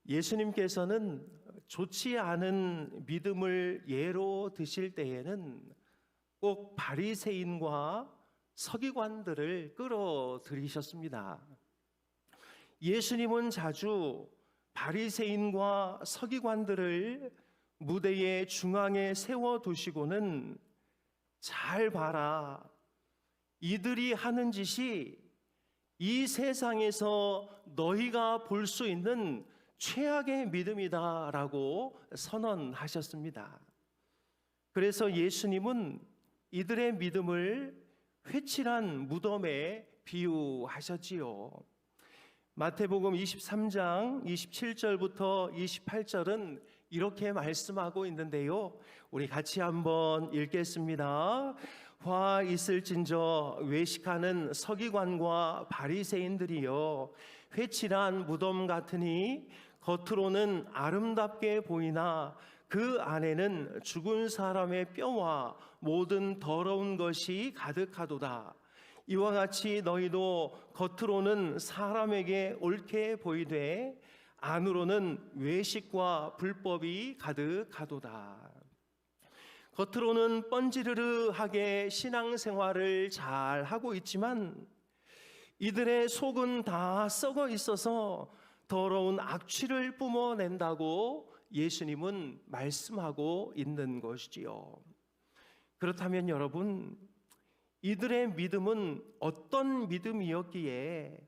예수님께서는 좋지 않은 믿음을 예로 드실 때에는 꼭 바리새인과 서기관들을 끌어들이셨습니다. 예수님은 자주 바리새인과 서기관들을 무대의 중앙에 세워두시고는 잘 봐라, 이들이 하는 짓이 이 세상에서 너희가 볼 수 있는 최악의 믿음이다라고 선언하셨습니다. 그래서 예수님은 이들의 믿음을 회칠한 무덤에 비유하셨지요. 마태복음 23장 27절부터 28절은 이렇게 말씀하고 있는데요, 우리 같이 한번 읽겠습니다. 화 있을진저 외식하는 서기관과 바리새인들이여, 회칠한 무덤 같으니 겉으로는 아름답게 보이나 그 안에는 죽은 사람의 뼈와 모든 더러운 것이 가득하도다. 이와 같이 너희도 겉으로는 사람에게 옳게 보이되 안으로는 외식과 불법이 가득하도다. 겉으로는 뻔지르르하게 신앙생활을 잘 하고 있지만 이들의 속은 다 썩어 있어서 더러운 악취를 뿜어낸다고 예수님은 말씀하고 있는 것이지요. 그렇다면 여러분, 이들의 믿음은 어떤 믿음이었기에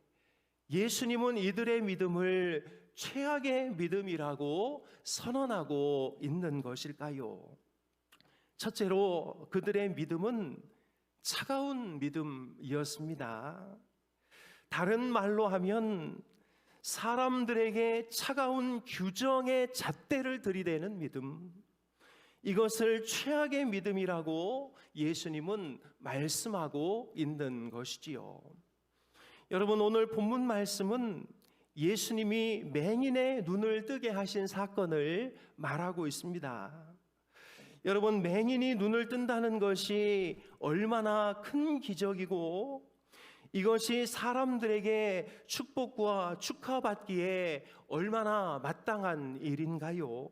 예수님은 이들의 믿음을 최악의 믿음이라고 선언하고 있는 것일까요? 첫째로 그들의 믿음은 차가운 믿음이었습니다. 다른 말로 하면 사람들에게 차가운 규정의 잣대를 들이대는 믿음, 이것을 최악의 믿음이라고 예수님은 말씀하고 있는 것이지요. 여러분, 오늘 본문 말씀은 예수님이 맹인의 눈을 뜨게 하신 사건을 말하고 있습니다. 여러분, 맹인이 눈을 뜬다는 것이 얼마나 큰 기적이고 이것이 사람들에게 축복과 축하받기에 얼마나 마땅한 일인가요?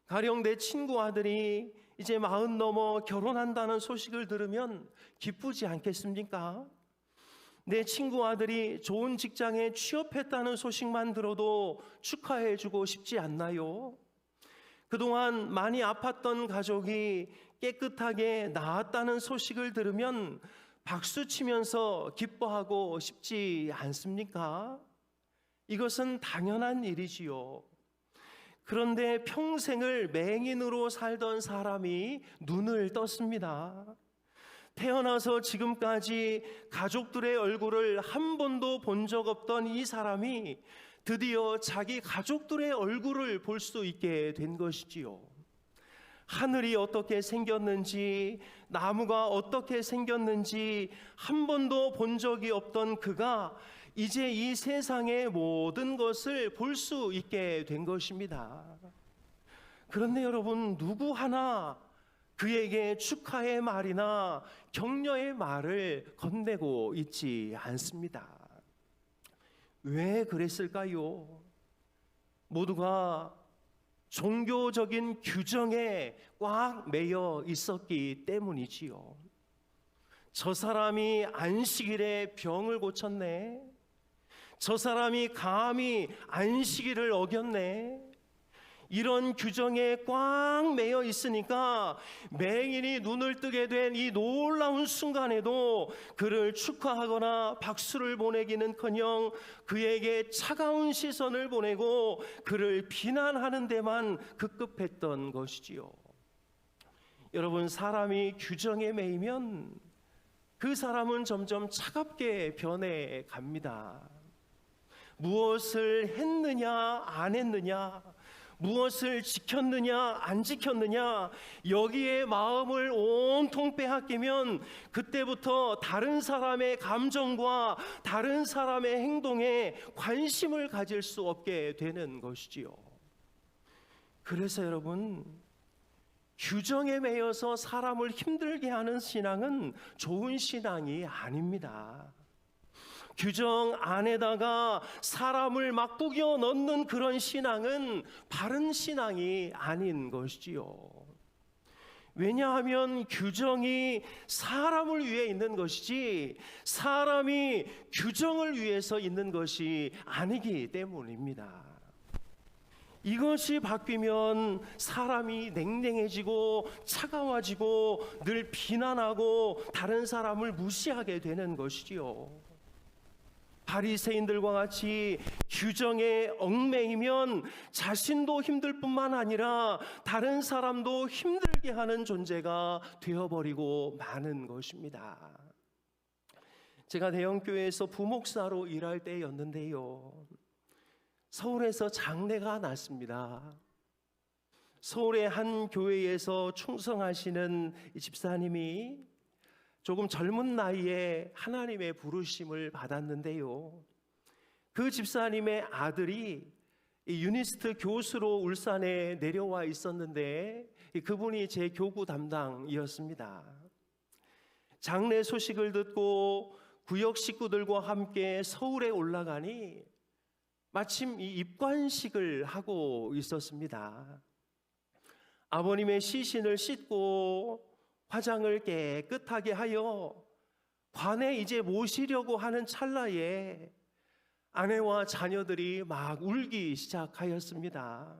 가령 내 친구 아들이 이제 40 넘어 결혼한다는 소식을 들으면 기쁘지 않겠습니까? 내 친구 아들이 좋은 직장에 취업했다는 소식만 들어도 축하해주고 싶지 않나요? 그동안 많이 아팠던 가족이 깨끗하게 나았다는 소식을 들으면 박수치면서 기뻐하고 싶지 않습니까? 이것은 당연한 일이지요. 그런데 평생을 맹인으로 살던 사람이 눈을 떴습니다. 태어나서 지금까지 가족들의 얼굴을 한 번도 본 적 없던 이 사람이 드디어 자기 가족들의 얼굴을 볼 수 있게 된 것이지요. 하늘이 어떻게 생겼는지, 나무가 어떻게 생겼는지 한 번도 본 적이 없던 그가 이제 이 세상의 모든 것을 볼 수 있게 된 것입니다. 그런데 여러분, 누구 하나 그에게 축하의 말이나 격려의 말을 건네고 있지 않습니다. 왜 그랬을까요? 모두가 종교적인 규정에 꽉 매여 있었기 때문이지요. 저 사람이 안식일에 병을 고쳤네. 저 사람이 감히 안식일을 어겼네. 이런 규정에 꽉 매여 있으니까 맹인이 눈을 뜨게 된 이 놀라운 순간에도 그를 축하하거나 박수를 보내기는커녕 그에게 차가운 시선을 보내고 그를 비난하는 데만 급급했던 것이지요. 여러분, 사람이 규정에 매이면 그 사람은 점점 차갑게 변해 갑니다. 무엇을 했느냐 안 했느냐, 무엇을 지켰느냐 안 지켰느냐, 여기에 마음을 온통 빼앗기면 그때부터 다른 사람의 감정과 다른 사람의 행동에 관심을 가질 수 없게 되는 것이지요. 그래서 여러분, 규정에 매여서 사람을 힘들게 하는 신앙은 좋은 신앙이 아닙니다. 규정 안에다가 사람을 막 꾸겨 넣는 그런 신앙은 바른 신앙이 아닌 것이지요. 왜냐하면 규정이 사람을 위해 있는 것이지 사람이 규정을 위해서 있는 것이 아니기 때문입니다. 이것이 바뀌면 사람이 냉랭해지고 차가워지고 늘 비난하고 다른 사람을 무시하게 되는 것이지요. 바리새인들과 같이 규정에 얽매이면 자신도 힘들 뿐만 아니라 다른 사람도 힘들게 하는 존재가 되어버리고 마는 것입니다. 제가 대형교회에서 부목사로 일할 때였는데요, 서울에서 장례가 났습니다. 서울의 한 교회에서 충성하시는 이 집사님이 조금 젊은 나이에 하나님의 부르심을 받았는데요, 그 집사님의 아들이 유니스트 교수로 울산에 내려와 있었는데 그분이 제 교구 담당이었습니다. 장례 소식을 듣고 구역 식구들과 함께 서울에 올라가니 마침 이 입관식을 하고 있었습니다. 아버님의 시신을 씻고 화장을 깨끗하게 하여 관에 이제 모시려고 하는 찰나에 아내와 자녀들이 막 울기 시작하였습니다.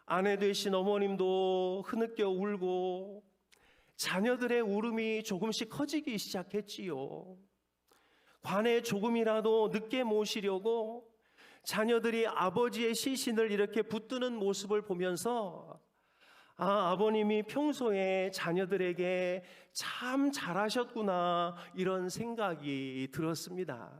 아내 되신 어머님도 흐느껴 울고 자녀들의 울음이 조금씩 커지기 시작했지요. 관에 조금이라도 늦게 모시려고 자녀들이 아버지의 시신을 이렇게 붙드는 모습을 보면서 아버님이 평소에 자녀들에게 참 잘하셨구나 이런 생각이 들었습니다.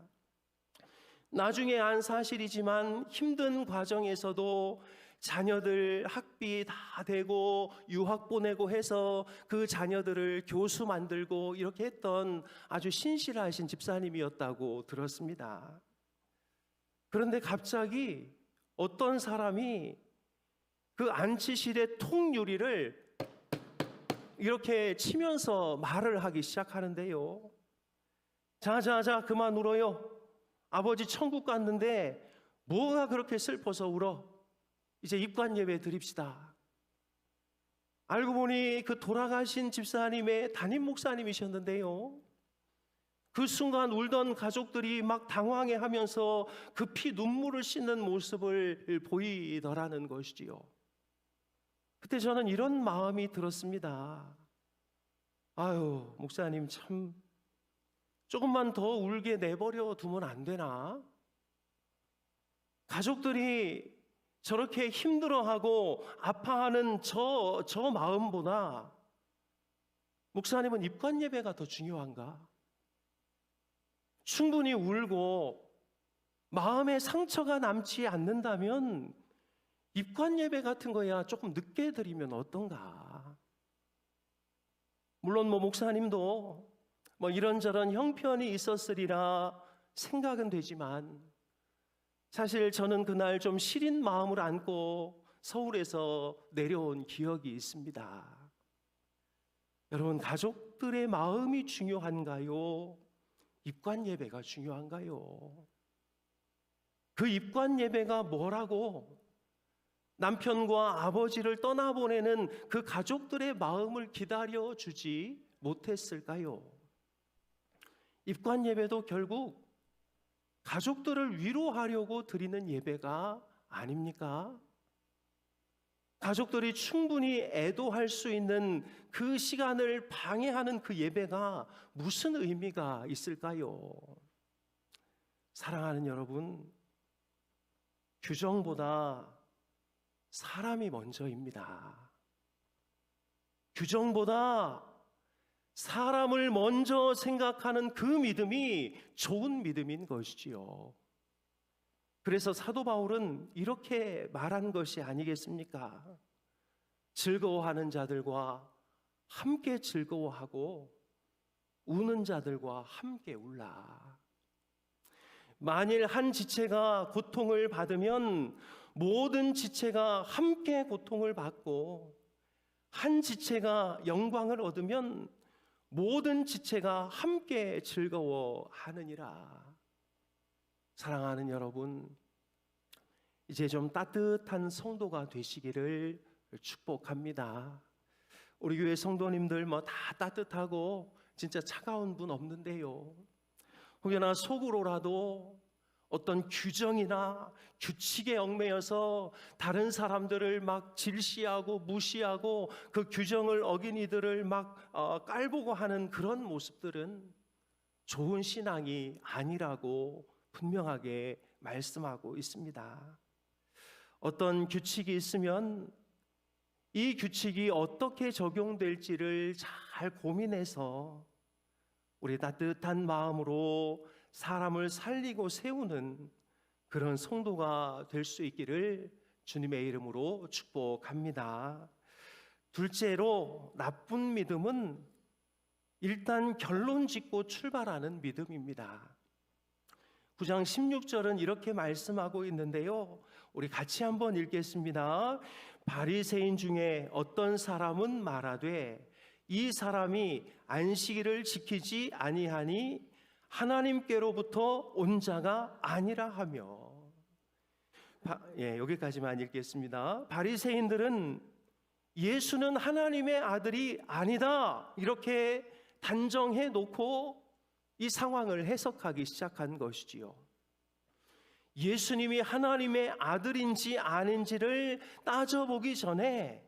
나중에 안 사실이지만 힘든 과정에서도 자녀들 학비 다 대고 유학 보내고 해서 그 자녀들을 교수 만들고 이렇게 했던 아주 신실하신 집사님이었다고 들었습니다. 그런데 갑자기 어떤 사람이 그 안치실의 통유리를 이렇게 치면서 말을 하기 시작하는데요. 자자자 그만 울어요. 아버지 천국 갔는데 뭐가 그렇게 슬퍼서 울어. 이제 입관 예배 드립시다. 알고 보니 그 돌아가신 집사님의 담임 목사님이셨는데요, 그 순간 울던 가족들이 막 당황해하면서 급히 눈물을 씻는 모습을 보이더라는 것이지요. 그때 저는 이런 마음이 들었습니다. 아유, 목사님 참 조금만 더 울게 내버려 두면 안 되나? 가족들이 저렇게 힘들어하고 아파하는 저 마음보다 목사님은 입관 예배가 더 중요한가? 충분히 울고 마음에 상처가 남지 않는다면 입관 예배 같은 거야 조금 늦게 드리면 어떤가? 물론 목사님도 이런저런 형편이 있었으리라 생각은 되지만 사실 저는 그날 좀 시린 마음을 안고 서울에서 내려온 기억이 있습니다. 여러분, 가족들의 마음이 중요한가요? 입관 예배가 중요한가요? 그 입관 예배가 뭐라고 남편과 아버지를 떠나보내는 그 가족들의 마음을 기다려주지 못했을까요? 입관 예배도 결국 가족들을 위로하려고 드리는 예배가 아닙니까? 가족들이 충분히 애도할 수 있는 그 시간을 방해하는 그 예배가 무슨 의미가 있을까요? 사랑하는 여러분, 규정보다 사람이 먼저입니다. 규정보다 사람을 먼저 생각하는 그 믿음이 좋은 믿음인 것이지요. 그래서 사도 바울은 이렇게 말한 것이 아니겠습니까? 즐거워하는 자들과 함께 즐거워하고 우는 자들과 함께 울라. 만일 한 지체가 고통을 받으면 모든 지체가 함께 고통을 받고, 한 지체가 영광을 얻으면 모든 지체가 함께 즐거워하느니라. 사랑하는 여러분, 이제 좀 따뜻한 성도가 되시기를 축복합니다. 우리 교회 성도님들 뭐 다 따뜻하고 진짜 차가운 분 없는데요, 혹여나 속으로라도 어떤 규정이나 규칙에 얽매여서 다른 사람들을 막 질시하고 무시하고 그 규정을 어긴 이들을 막 깔보고 하는 그런 모습들은 좋은 신앙이 아니라고 분명하게 말씀하고 있습니다. 어떤 규칙이 있으면 이 규칙이 어떻게 적용될지를 잘 고민해서 우리 따뜻한 마음으로 사람을 살리고 세우는 그런 성도가 될 수 있기를 주님의 이름으로 축복합니다. 둘째로, 나쁜 믿음은 일단 결론 짓고 출발하는 믿음입니다. 9장 16절은 이렇게 말씀하고 있는데요, 우리 같이 한번 읽겠습니다. 바리새인 중에 어떤 사람은 말하되 이 사람이 안식일을 지키지 아니하니 하나님께로부터 온 자가 아니라 하며. 여기까지만 읽겠습니다. 바리새인들은 예수는 하나님의 아들이 아니다 이렇게 단정해 놓고 이 상황을 해석하기 시작한 것이지요. 예수님이 하나님의 아들인지 아닌지를 따져보기 전에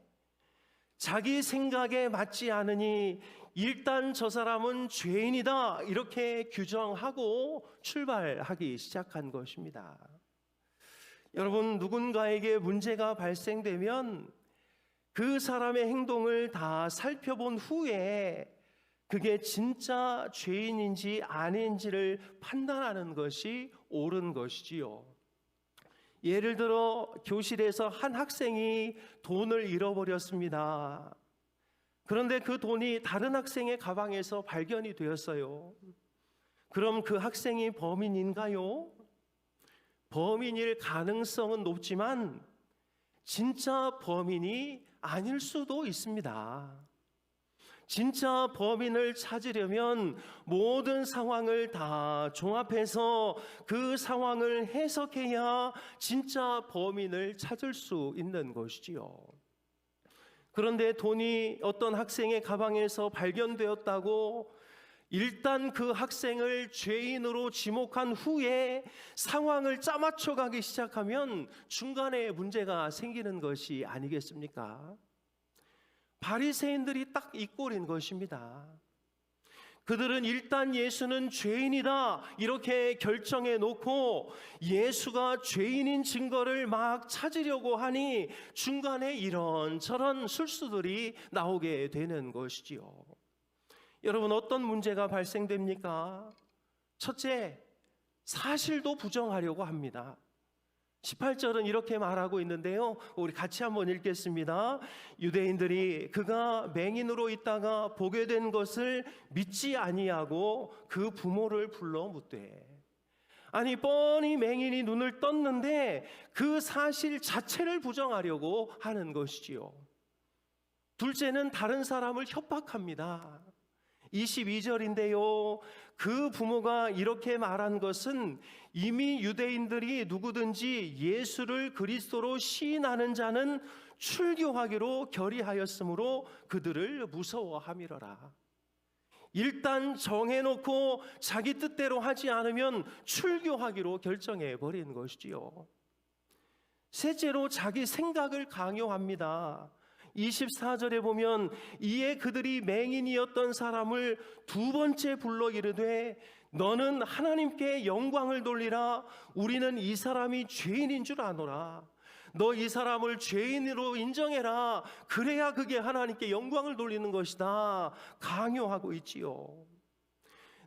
자기 생각에 맞지 않으니 일단 저 사람은 죄인이다 이렇게 규정하고 출발하기 시작한 것입니다. 여러분, 누군가에게 문제가 발생되면 그 사람의 행동을 다 살펴본 후에 그게 진짜 죄인인지 아닌지를 판단하는 것이 옳은 것이지요. 예를 들어 교실에서 한 학생이 돈을 잃어버렸습니다. 그런데 그 돈이 다른 학생의 가방에서 발견이 되었어요. 그럼 그 학생이 범인인가요? 범인일 가능성은 높지만 진짜 범인이 아닐 수도 있습니다. 진짜 범인을 찾으려면 모든 상황을 다 종합해서 그 상황을 해석해야 진짜 범인을 찾을 수 있는 것이지요. 그런데 돈이 어떤 학생의 가방에서 발견되었다고 일단 그 학생을 죄인으로 지목한 후에 상황을 짜맞춰 가기 시작하면 중간에 문제가 생기는 것이 아니겠습니까? 바리새인들이 딱 이 꼴인 것입니다. 그들은 일단 예수는 죄인이다 이렇게 결정해 놓고 예수가 죄인인 증거를 막 찾으려고 하니 중간에 이런저런 술수들이 나오게 되는 것이지요. 여러분, 어떤 문제가 발생됩니까? 첫째, 사실도 부정하려고 합니다. 18절은 이렇게 말하고 있는데요, 우리 같이 한번 읽겠습니다. 유대인들이 그가 맹인으로 있다가 보게 된 것을 믿지 아니하고 그 부모를 불러 묻되, 아니 뻔히 맹인이 눈을 떴는데 그 사실 자체를 부정하려고 하는 것이지요. 둘째는 다른 사람을 협박합니다. 22절인데요, 그 부모가 이렇게 말한 것은 이미 유대인들이 누구든지 예수를 그리스도로 시인하는 자는 출교하기로 결의하였으므로 그들을 무서워함이러라. 일단 정해놓고 자기 뜻대로 하지 않으면 출교하기로 결정해버린 것이지요. 셋째로 자기 생각을 강요합니다. 24절에 보면 이에 그들이 맹인이었던 사람을 두 번째 불러 이르되 너는 하나님께 영광을 돌리라. 우리는 이 사람이 죄인인 줄 아노라. 너 이 사람을 죄인으로 인정해라. 그래야 그게 하나님께 영광을 돌리는 것이다. 강요하고 있지요.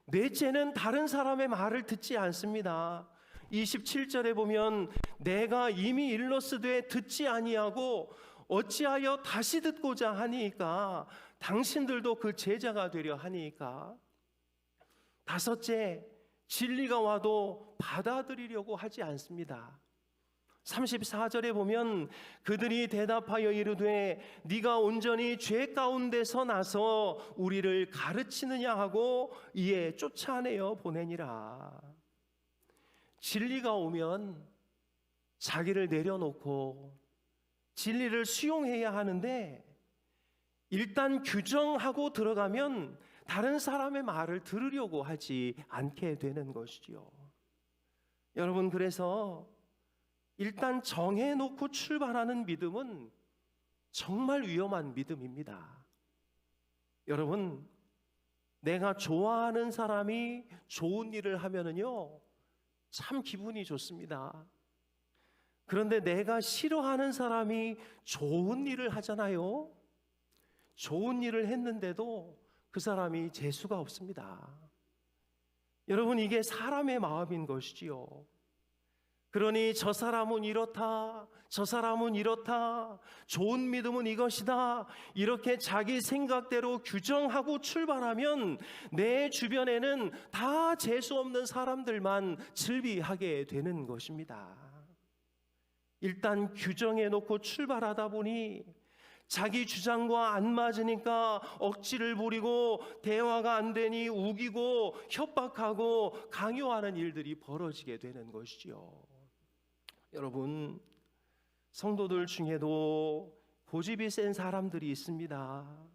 넷째는 다른 사람의 말을 듣지 않습니다. 27절에 보면 내가 이미 일렀으되 듣지 아니하고 어찌하여 다시 듣고자 하니까 당신들도 그 제자가 되려 하니까. 다섯째, 진리가 와도 받아들이려고 하지 않습니다. 34절에 보면 그들이 대답하여 이르되 네가 온전히 죄 가운데서 나서 우리를 가르치느냐 하고 이에 쫓아내어 보내니라. 진리가 오면 자기를 내려놓고 진리를 수용해야 하는데 일단 규정하고 들어가면 다른 사람의 말을 들으려고 하지 않게 되는 것이지요. 여러분, 그래서 일단 정해놓고 출발하는 믿음은 정말 위험한 믿음입니다. 여러분, 내가 좋아하는 사람이 좋은 일을 하면은요, 참 기분이 좋습니다. 그런데 내가 싫어하는 사람이 좋은 일을 하잖아요. 좋은 일을 했는데도 그 사람이 재수가 없습니다. 여러분, 이게 사람의 마음인 것이지요. 그러니 저 사람은 이렇다, 저 사람은 이렇다, 좋은 믿음은 이것이다, 이렇게 자기 생각대로 규정하고 출발하면 내 주변에는 다 재수 없는 사람들만 즐비하게 되는 것입니다. 일단 규정해 놓고 출발하다 보니 자기 주장과 안 맞으니까 억지를 부리고 대화가 안 되니 우기고 협박하고 강요하는 일들이 벌어지게 되는 것이지요. 여러분, 성도들 중에도 고집이 센 사람들이 있습니다.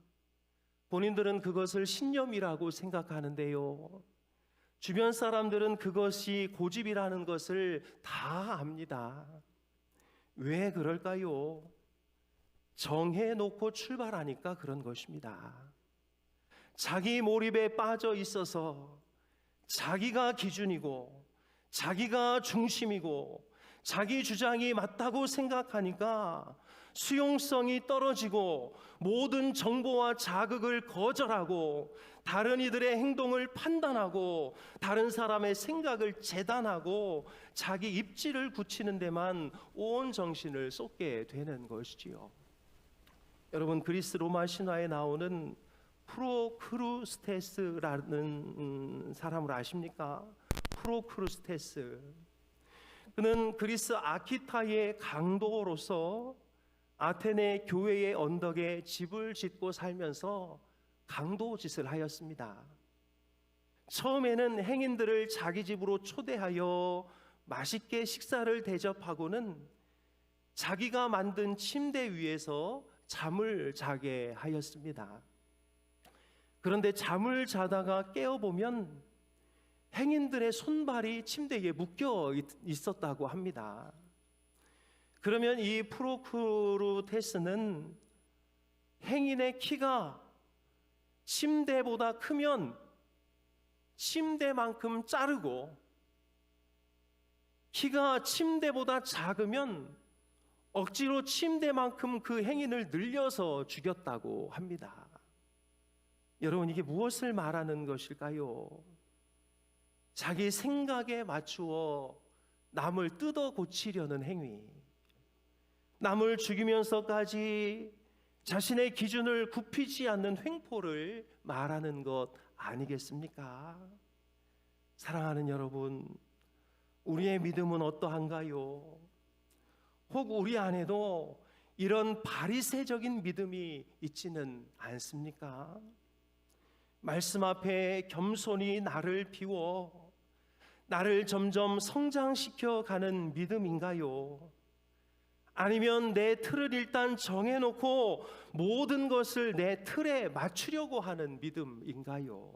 본인들은 그것을 신념이라고 생각하는데요, 주변 사람들은 그것이 고집이라는 것을 다 압니다. 왜 그럴까요? 정해놓고 출발하니까 그런 것입니다. 자기 몰입에 빠져 있어서 자기가 기준이고 자기가 중심이고 자기 주장이 맞다고 생각하니까 수용성이 떨어지고 모든 정보와 자극을 거절하고 다른 이들의 행동을 판단하고 다른 사람의 생각을 재단하고 자기 입지를 굳히는 데만 온 정신을 쏟게 되는 것이지요. 여러분, 그리스 로마 신화에 나오는 프로크루스테스라는 사람을 아십니까? 프로크루스테스. 그는 그리스 아키타의 강도로서 아테네 교회의 언덕에 집을 짓고 살면서 강도 짓을 하였습니다. 처음에는 행인들을 자기 집으로 초대하여 맛있게 식사를 대접하고는 자기가 만든 침대 위에서 잠을 자게 하였습니다. 그런데 잠을 자다가 깨어보면 행인들의 손발이 침대에 묶여 있었다고 합니다. 그러면 이 프로크루테스는 행인의 키가 침대보다 크면 침대만큼 자르고 키가 침대보다 작으면 억지로 침대만큼 그 행인을 늘려서 죽였다고 합니다. 여러분, 이게 무엇을 말하는 것일까요? 자기 생각에 맞추어 남을 뜯어 고치려는 행위, 남을 죽이면서까지 자신의 기준을 굽히지 않는 횡포를 말하는 것 아니겠습니까? 사랑하는 여러분, 우리의 믿음은 어떠한가요? 혹 우리 안에도 이런 바리새적인 믿음이 있지는 않습니까? 말씀 앞에 겸손히 나를 비워 나를 점점 성장시켜 가는 믿음인가요? 아니면 내 틀을 일단 정해놓고 모든 것을 내 틀에 맞추려고 하는 믿음인가요?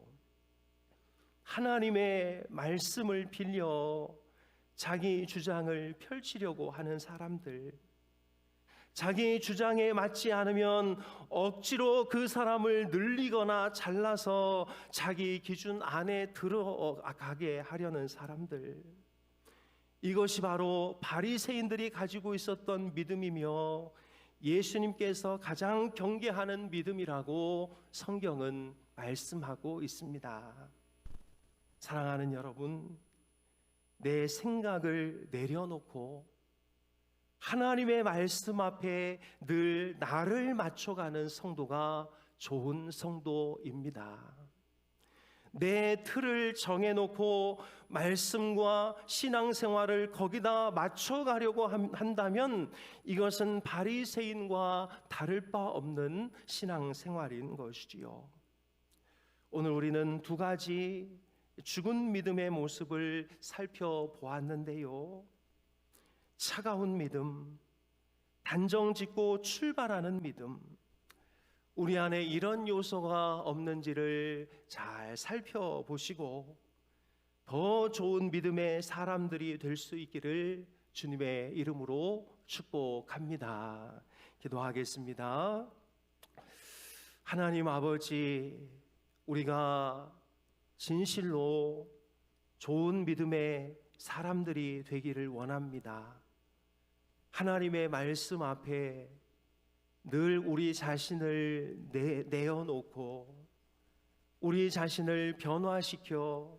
하나님의 말씀을 빌려 자기 주장을 펼치려고 하는 사람들, 자기 주장에 맞지 않으면 억지로 그 사람을 늘리거나 잘라서 자기 기준 안에 들어가게 하려는 사람들, 이것이 바로 바리새인들이 가지고 있었던 믿음이며 예수님께서 가장 경계하는 믿음이라고 성경은 말씀하고 있습니다. 사랑하는 여러분, 내 생각을 내려놓고 하나님의 말씀 앞에 늘 나를 맞춰가는 성도가 좋은 성도입니다. 내 틀을 정해놓고 말씀과 신앙생활을 거기다 맞춰가려고 한다면 이것은 바리새인과 다를 바 없는 신앙생활인 것이지요. 오늘 우리는 두 가지 죽은 믿음의 모습을 살펴보았는데요. 차가운 믿음, 단정짓고 출발하는 믿음, 우리 안에 이런 요소가 없는지를 잘 살펴보시고 더 좋은 믿음의 사람들이 될 수 있기를 주님의 이름으로 축복합니다. 기도하겠습니다. 하나님 아버지, 우리가 진실로 좋은 믿음의 사람들이 되기를 원합니다. 하나님의 말씀 앞에 늘 우리 자신을 내어놓고 우리 자신을 변화시켜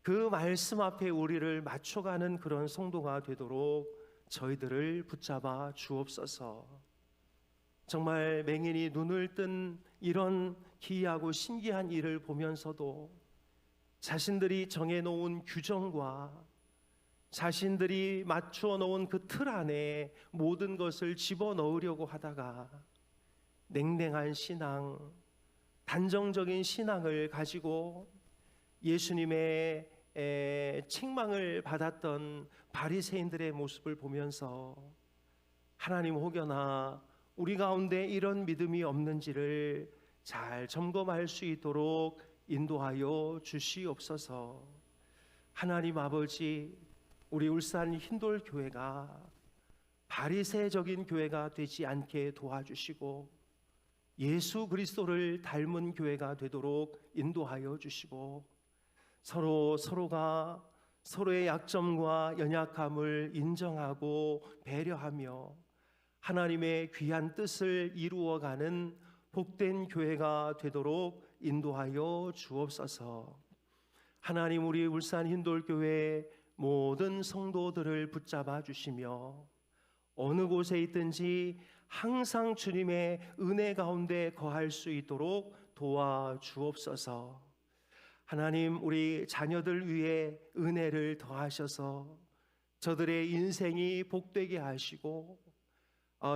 그 말씀 앞에 우리를 맞춰가는 그런 성도가 되도록 저희들을 붙잡아 주옵소서. 정말 맹인이 눈을 뜬 이런 기이하고 신기한 일을 보면서도 자신들이 정해놓은 규정과 자신들이 맞추어 놓은 그 틀 안에 모든 것을 집어넣으려고 하다가 냉랭한 신앙, 단정적인 신앙을 가지고 예수님의 책망을 받았던 바리새인들의 모습을 보면서 하나님 혹여나 우리 가운데 이런 믿음이 없는지를 잘 점검할 수 있도록 인도하여 주시옵소서. 하나님 아버지, 우리 울산 흰돌교회가 바리새적인 교회가 되지 않게 도와주시고 예수 그리스도를 닮은 교회가 되도록 인도하여 주시고 서로가 서로의 약점과 연약함을 인정하고 배려하며 하나님의 귀한 뜻을 이루어가는 복된 교회가 되도록 인도하여 주옵소서. 하나님, 우리 울산 흰돌교회 모든 성도들을 붙잡아 주시며 어느 곳에 있든지 항상 주님의 은혜 가운데 거할 수 있도록 도와주옵소서. 하나님, 우리 자녀들 위해 은혜를 더하셔서 저들의 인생이 복되게 하시고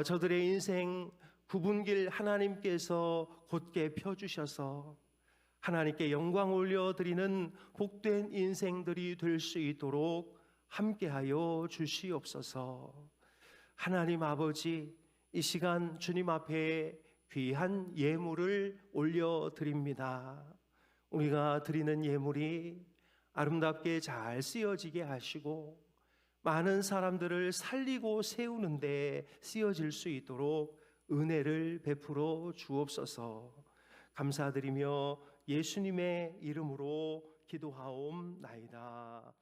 저들의 인생 구분길 하나님께서 곧게 펴주셔서 하나님께 영광 올려드리는 복된 인생들이 될 수 있도록 함께하여 주시옵소서. 하나님 아버지, 이 시간 주님 앞에 귀한 예물을 올려드립니다. 우리가 드리는 예물이 아름답게 잘 쓰여지게 하시고 많은 사람들을 살리고 세우는데 쓰여질 수 있도록 은혜를 베풀어 주옵소서. 감사드리며 예수님의 이름으로 기도하옵나이다.